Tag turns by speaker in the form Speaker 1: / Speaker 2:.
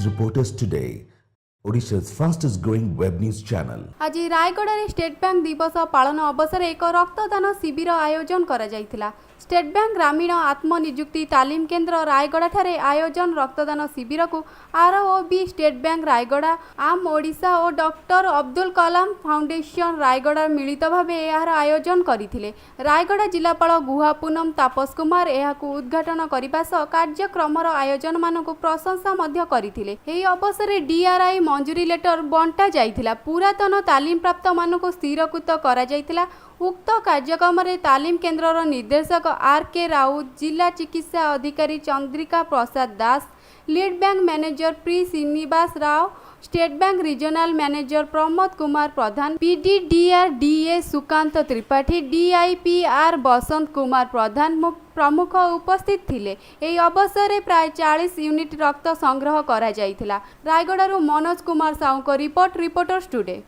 Speaker 1: News Reporters Today, Odisha's fastest growing web news channel.
Speaker 2: आज Raigarh state bank दिवस पालन अवसर एक रक्तदान शिविर आयोजन करा जायथिला। स्टेट बैंक ग्रामीण आत्मनिजुक्ति तालीम केन्द्र रायगढ़ ठारे आयोजन रक्तदान शिविर को आरओबी स्टेट बैंक रायगढ़ आम ओडिशा और डॉक्टर अब्दुल कलाम फाउंडेशन रायगढ़ मिलित भावे यार आयोजन करथिले। रायगढ़ जिलापाल गुहा पूनम तापस कुमार एहाकु उद्घाटन करिबा सह कार्यक्रमर आयोजन मानकु प्रशंसा मध्य करथिले। एही अवसर डीआरआई मंजूरी लेटर बंटा जायथिला। पुरातन तालीम प्राप्त मानकु स्थिरकृत करा जायथिला। उक्त कार्यक्रम में तालीम केन्द्र निर्देशक आर के राउत, जिला चिकित्सा अधिकारी Chandrika Prasad Das, lead bank manager प्री Srinivas Rao, state bank regional manager Pramod Kumar Pradhan, PDDR DA Sukanta Tripathy, DIPR Basant Kumar Pradhan प्रमुख उपस्थित थिले। एही अवसर प्राय 40 यूनिट रक्त संग्रह करा जायथिला। रायगढ़ मनोज कुमार साहू को रिपोर्ट, रिपोर्टर्स टुडे।